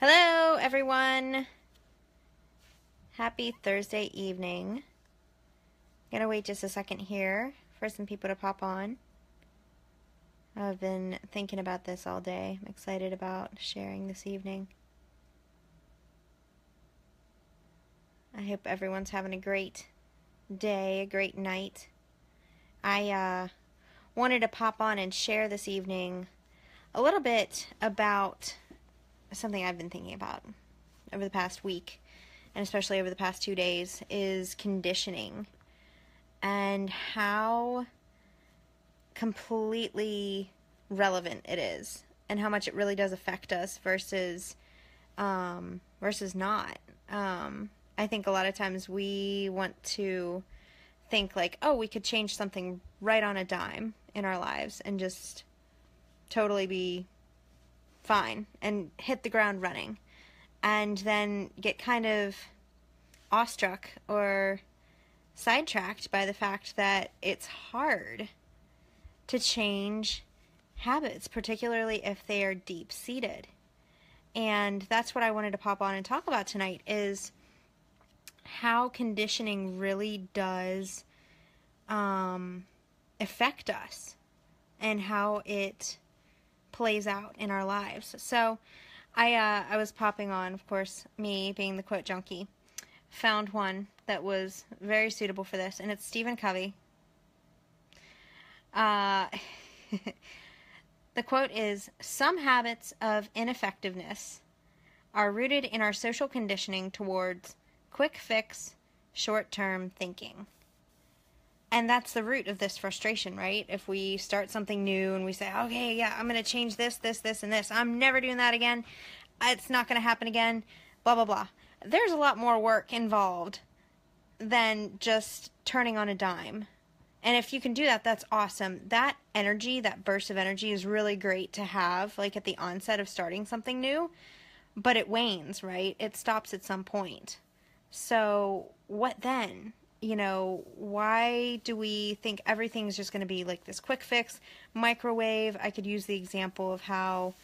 Hello, everyone. Happy Thursday evening. Gonna wait just a second here for some people to pop on. I've been thinking about this all day. I'm excited about sharing this evening. I hope everyone's having a great day, a great night. I wanted to pop on and share this evening a little bit about something I've been thinking about over the past week, and especially over the past 2 days, is conditioning and how completely relevant it is and how much it really does affect us versus not. I think a lot of times we want to think like, oh, we could change something right on a dime in our lives and just totally be fine and hit the ground running, and then get kind of awestruck or sidetracked by the fact that it's hard to change habits, particularly if they are deep-seated. And that's what I wanted to pop on and talk about tonight, is how conditioning really does affect us and how it plays out in our lives. So I was popping on, of course, me being the quote junkie, found one that was very suitable for this, and it's Stephen Covey. The quote is, "Some habits of ineffectiveness are rooted in our social conditioning towards quick fix, short-term thinking." And that's the root of this frustration, right? If we start something new and we say, okay, yeah, I'm going to change this, and this. I'm never doing that again. It's not going to happen again. Blah, blah, blah. There's a lot more work involved than just turning on a dime. And if you can do that, that's awesome. That energy, that burst of energy is really great to have, like at the onset of starting something new. But it wanes, right? It stops at some point. So what then? You know, why do we think everything's just going to be like this quick fix, microwave? I could use the example of how,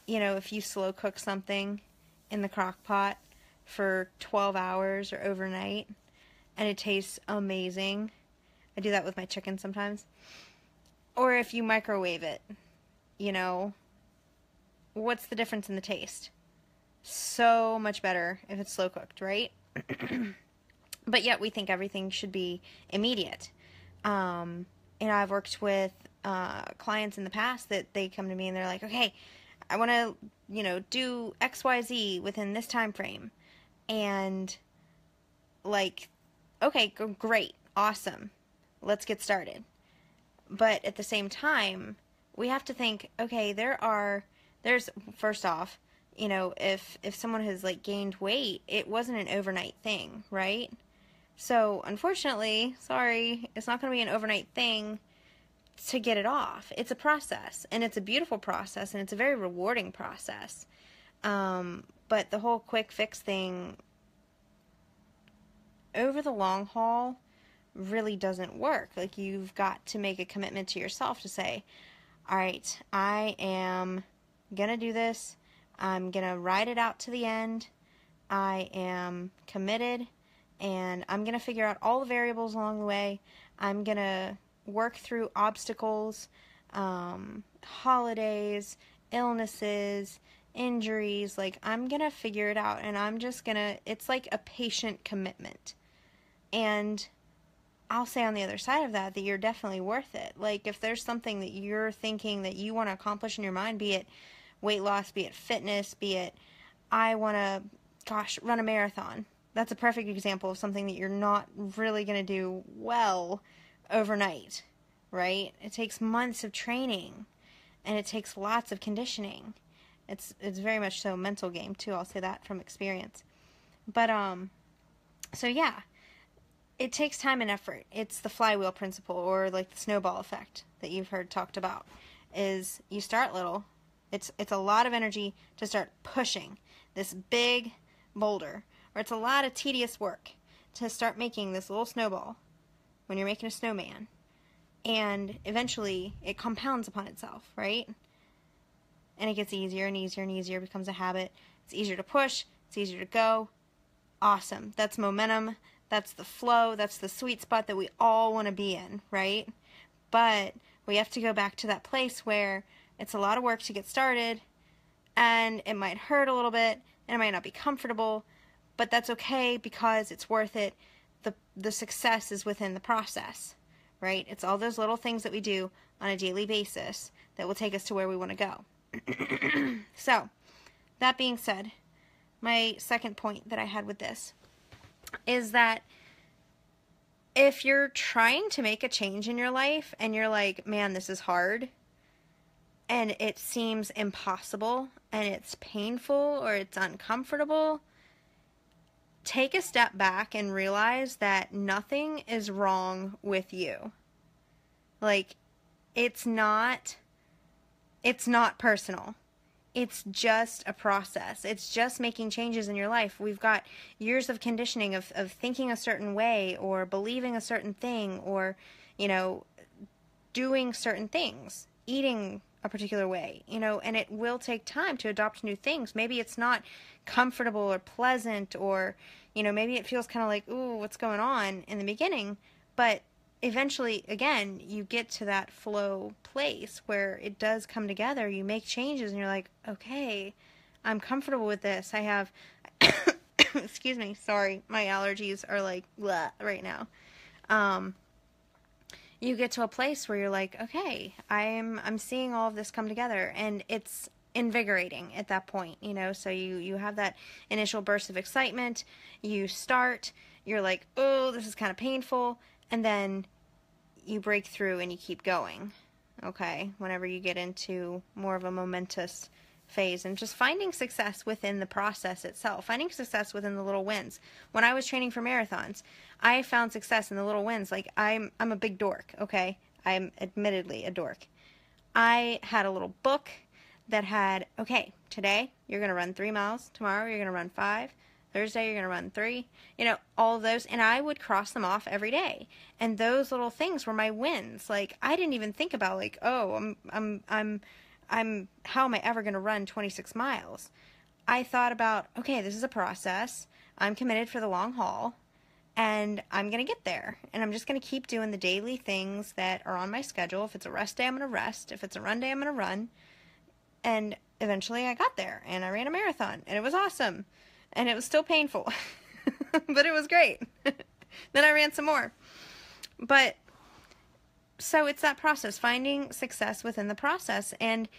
you know, if you slow cook something in the crock pot for 12 hours or overnight and it tastes amazing. I do that with my chicken sometimes. Or if you microwave it, you know, what's the difference in the taste? So much better if it's slow cooked, right? But yet we think everything should be immediate. And I've worked with clients in the past that they come to me and they're like, okay, I want to, you know, do XYZ within this time frame. And like, okay, great, awesome. Let's get started. But at the same time, we have to think, okay, there's first off, you know, if someone has like gained weight, it wasn't an overnight thing, right? So, unfortunately, sorry, it's not going to be an overnight thing to get it off. It's a process, and it's a beautiful process, and it's a very rewarding process. But the whole quick fix thing, over the long haul, really doesn't work. Like, you've got to make a commitment to yourself to say, all right, I am going to do this. I'm going to ride it out to the end. I am committed. And I'm going to figure out all the variables along the way. I'm going to work through obstacles, holidays, illnesses, injuries. Like, I'm going to figure it out. And I'm just going to, it's like a patient commitment. And I'll say on the other side of that you're definitely worth it. Like, if there's something that you're thinking that you want to accomplish in your mind, be it weight loss, be it fitness, be it, I want to, run a marathon. That's a perfect example of something that you're not really going to do well overnight, right? It takes months of training, and it takes lots of conditioning. It's very much so a mental game, too. I'll say that from experience. But, so yeah, it takes time and effort. It's the flywheel principle, or like the snowball effect that you've heard talked about, is you start little. It's a lot of energy to start pushing this big boulder, or it's a lot of tedious work to start making this little snowball when you're making a snowman. And eventually it compounds upon itself, right? and it gets easier and easier and easier, becomes a habit. It's easier to push, it's easier to go. Awesome. That's momentum. That's the flow. That's the sweet spot that we all want to be in, right? But we have to go back to that place where it's a lot of work to get started, and it might hurt a little bit, and it might not be comfortable, but that's okay because it's worth it. The success is within the process, right? It's all those little things that we do on a daily basis that will take us to where we want to go. So, that being said, my second point that I had with this is that if you're trying to make a change in your life and you're like, man, this is hard, and it seems impossible, and it's painful, or it's uncomfortable, take a step back and realize that nothing is wrong with you. Like, it's not personal. It's just a process. It's just making changes in your life. We've got years of conditioning of thinking a certain way, or believing a certain thing, or, doing certain things, eating a particular way, and it will take time to adopt new things. Maybe it's not comfortable or pleasant, or, maybe it feels kind of like, ooh, what's going on in the beginning, but eventually, again, you get to that flow place where it does come together. You make changes and you're like, okay, I'm comfortable with this. I have, excuse me, sorry, my allergies are like, blah, right now. You get to a place where you're like, okay, I'm seeing all of this come together, and it's invigorating at that point, so you have that initial burst of excitement, you start, you're like, oh, this is kind of painful, and then you break through and you keep going, okay, whenever you get into more of a momentous phase, and just finding success within the process itself, finding success within the little wins. When I was training for marathons, I found success in the little wins. Like, I'm a big dork, okay? I'm admittedly a dork. I had a little book that had, okay, today you're going to run 3 miles, tomorrow you're going to run 5, Thursday you're going to run 3, all of those, and I would cross them off every day. And those little things were my wins. Like, I didn't even think about, like, oh, how am I ever going to run 26 miles? I thought about, okay, this is a process. I'm committed for the long haul, and I'm going to get there. And I'm just going to keep doing the daily things that are on my schedule. If it's a rest day, I'm going to rest. If it's a run day, I'm going to run. And eventually I got there, and I ran a marathon, and it was awesome. And it was still painful, but it was great. Then I ran some more. But so it's that process, finding success within the process and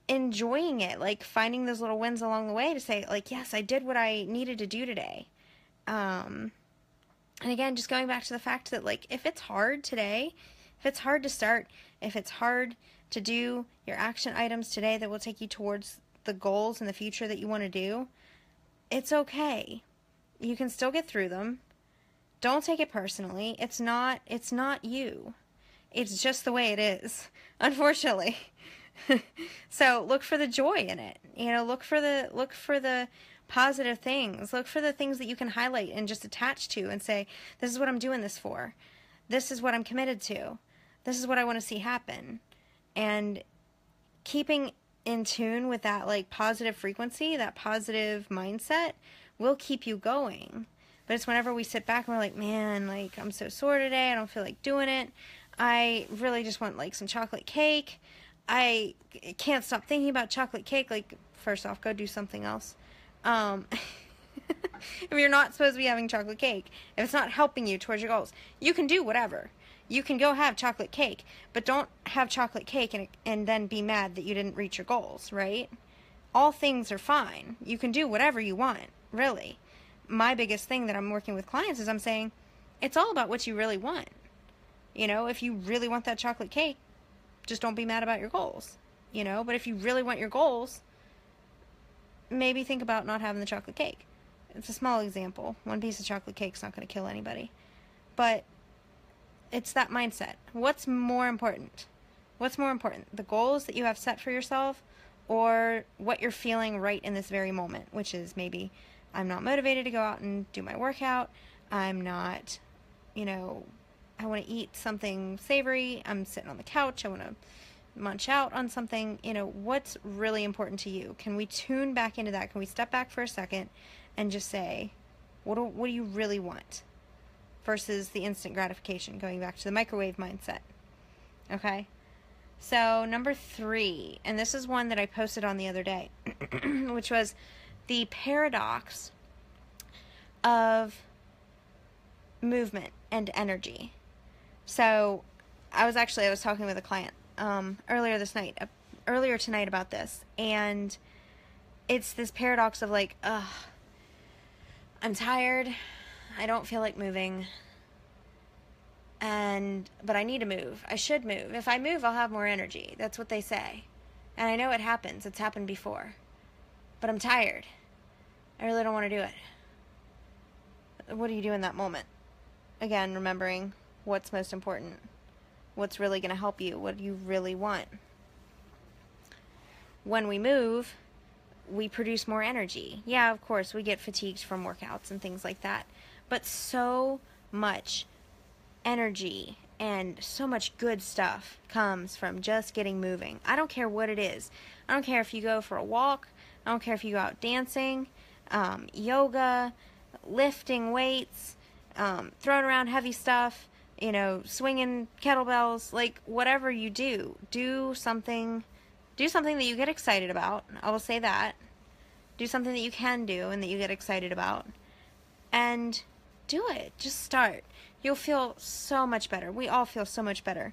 enjoying it, like finding those little wins along the way to say, like, yes, I did what I needed to do today. And again, just going back to the fact that, like, if it's hard today, if it's hard to start, if it's hard to do your action items today that will take you towards the goals in the future that you want to do, it's okay. You can still get through them. Don't take it personally. It's not you. It's just the way it is, unfortunately. So look for the joy in it. Look for the positive things. Look for the things that you can highlight and just attach to and say, this is what I'm doing this for. This is what I'm committed to. This is what I want to see happen. And keeping in tune with that, like, positive frequency, that positive mindset will keep you going. But it's whenever we sit back and we're like, man, like, I'm so sore today, I don't feel like doing it, I really just want, like, some chocolate cake, I can't stop thinking about chocolate cake. Like, first off, go do something else. If you're not supposed to be having chocolate cake, if it's not helping you towards your goals, you can do whatever. You can go have chocolate cake, but don't have chocolate cake and then be mad that you didn't reach your goals, right? All things are fine. You can do whatever you want, really. My biggest thing that I'm working with clients is I'm saying, it's all about what you really want. If you really want that chocolate cake, just don't be mad about your goals, But if you really want your goals, maybe think about not having the chocolate cake. It's a small example. One piece of chocolate cake's not going to kill anybody. But it's that mindset. What's more important? What's more important? The goals that you have set for yourself, or what you're feeling right in this very moment, which is maybe I'm not motivated to go out and do my workout. I'm not, I want to eat something savory. I'm sitting on the couch. I want to munch out on something, what's really important to you? Can we tune back into that? Can we step back for a second and just say, what do you really want? Versus the instant gratification, going back to the microwave mindset. Okay? So, number 3, and this is one that I posted on the other day, which was the paradox of movement and energy. So, I was talking with a client earlier tonight about this, and it's this paradox of like, I'm tired, I don't feel like moving, but I need to move. I should move. If I move, I'll have more energy. That's what they say. And I know it happens. It's happened before. But I'm tired. I really don't want to do it. What do you do in that moment? Again, remembering what's most important. What's really going to help you. What do you really want? When we move, we produce more energy. Yeah, of course, we get fatigued from workouts and things like that. But so much energy and so much good stuff comes from just getting moving. I don't care what it is. I don't care if you go for a walk. I don't care if you go out dancing, yoga, lifting weights, throwing around heavy stuff, swinging kettlebells, like whatever you do something that you get excited about. I will say that. Do something that you can do and that you get excited about. And do it. Just start. You'll feel so much better. We all feel so much better.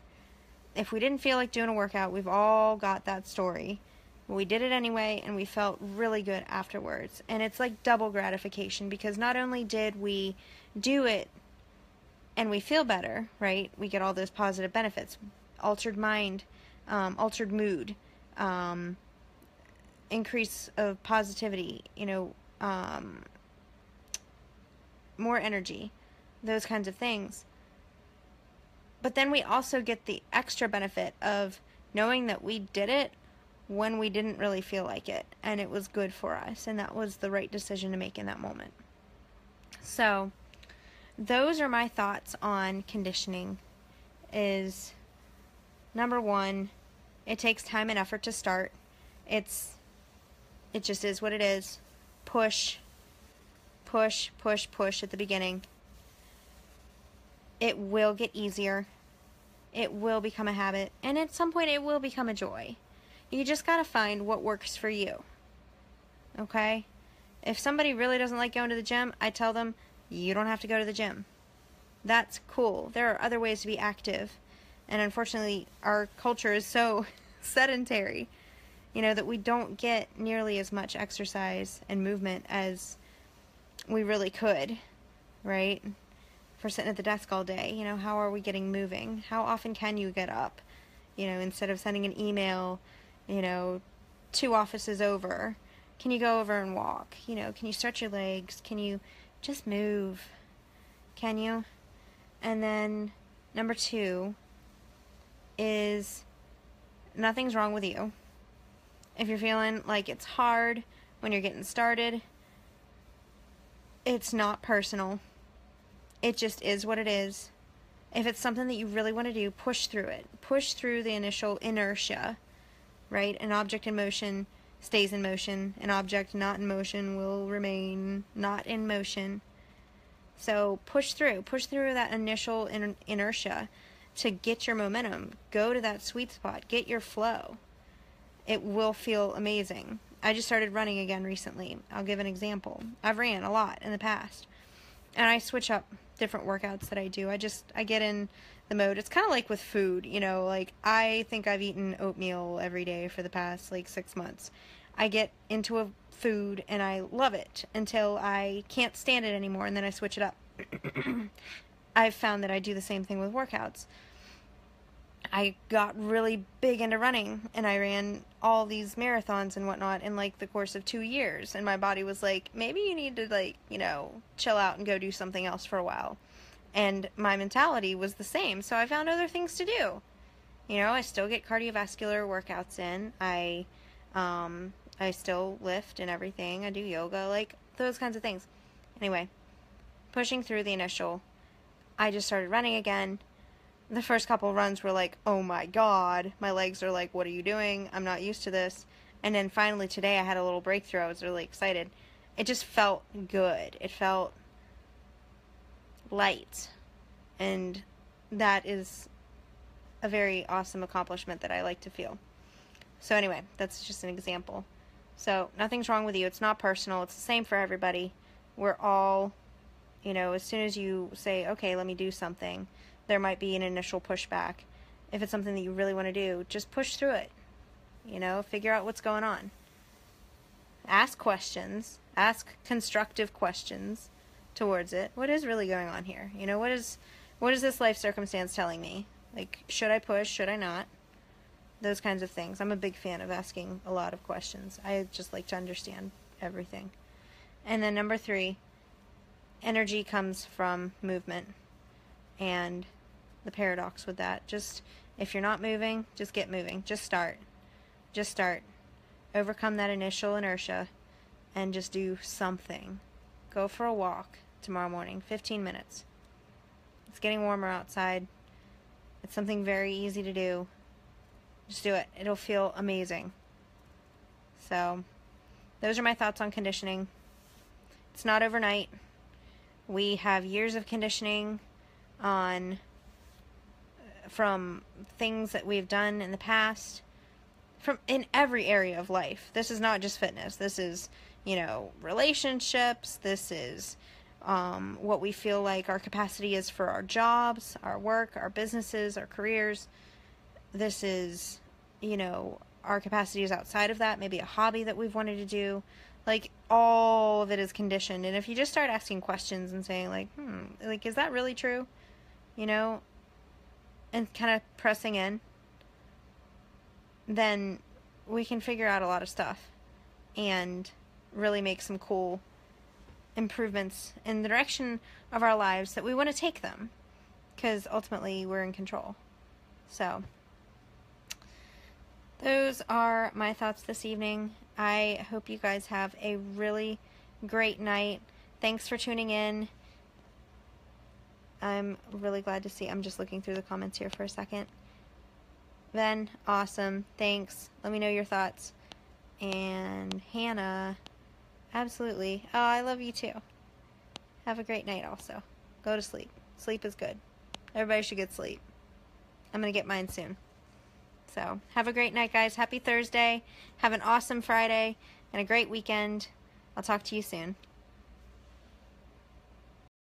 If we didn't feel like doing a workout, we've all got that story. We did it anyway, and we felt really good afterwards. And it's like double gratification, because not only did we do it and we feel better, right? We get all those positive benefits. Altered mind, altered mood, increase of positivity, more energy, those kinds of things. But then we also get the extra benefit of knowing that we did it when we didn't really feel like it, and it was good for us, and that was the right decision to make in that moment. So those are my thoughts on conditioning. Is number 1, it takes time and effort to start. It just is what it is. Push at the beginning. It will get easier. It will become a habit. And at some point, it will become a joy. You just got to find what works for you. Okay? If somebody really doesn't like going to the gym, I tell them, you don't have to go to the gym. That's cool. There are other ways to be active. And unfortunately, our culture is so sedentary, that we don't get nearly as much exercise and movement as we really could, right? If we're sitting at the desk all day, how are we getting moving? How often can you get up? Instead of sending an email, 2 offices over, can you go over and walk? Can you stretch your legs? Can you just move? Can you? And then number 2 is nothing's wrong with you. If you're feeling like it's hard when you're getting started, it's not personal. It just is what it is. If it's something that you really want to do, push through it. Push through the initial inertia, right? An object in motion stays in motion. An object not in motion will remain not in motion. So push through that initial inertia to get your momentum. Go to that sweet spot. Get your flow. It will feel amazing. I just started running again recently. I'll give an example. I've ran a lot in the past, and I switch up different workouts that I do. I get in the mode. It's kind of like with food, like I think I've eaten oatmeal every day for the past 6 months. I get into a food and I love it until I can't stand it anymore, and then I switch it up. I've found that I do the same thing with workouts. I got really big into running, and I ran all these marathons and whatnot in the course of 2 years, and my body was like, maybe you need to chill out and go do something else for a while. And my mentality was the same, so I found other things to do. I still get cardiovascular workouts in. I still lift and everything. I do yoga, those kinds of things. Anyway, pushing through the initial, I just started running again. the first couple runs were like, oh my God, my legs are like, what are you doing? I'm not used to this. And then finally today I had a little breakthrough. I was really excited. It just felt good. It felt light. And that is a very awesome accomplishment that I like to feel. So anyway, that's just an example. So nothing's wrong with you. It's not personal. It's the same for everybody. We're all, as soon as you say, okay, let me do something, there might be an initial pushback. If it's something that you really want to do, just push through it. Figure out what's going on. Ask questions. Ask constructive questions towards it. What is really going on here? What is this life circumstance telling me? Like, should I push? Should I not? Those kinds of things. I'm a big fan of asking a lot of questions. I just like to understand everything. And then number 3, energy comes from movement. And the paradox with that, just if you're not moving, just get moving. Just start. Just start. Overcome that initial inertia and just do something. Go for a walk tomorrow morning, 15 minutes. It's getting warmer outside. It's something very easy to do. Just do it. It'll feel amazing. So, those are my thoughts on conditioning. It's not overnight. We have years of conditioning from things that we've done in the past, in every area of life. This is not just fitness. This is, relationships. This is what we feel like our capacity is for our jobs, our work, our businesses, our careers. This is, our capacity is outside of that. Maybe a hobby that we've wanted to do. Like, all of it is conditioned. And if you just start asking questions and saying, like, is that really true? And kind of pressing in, then we can figure out a lot of stuff and really make some cool improvements in the direction of our lives that we want to take them, because ultimately we're in control. So those are my thoughts this evening. I hope you guys have a really great night. Thanks for tuning in. I'm really glad to see. I'm just looking through the comments here for a second. Ben, awesome. Thanks. Let me know your thoughts. And Hannah, absolutely. Oh, I love you too. Have a great night also. Go to sleep. Sleep is good. Everybody should get sleep. I'm going to get mine soon. So, have a great night, guys. Happy Thursday. Have an awesome Friday and a great weekend. I'll talk to you soon.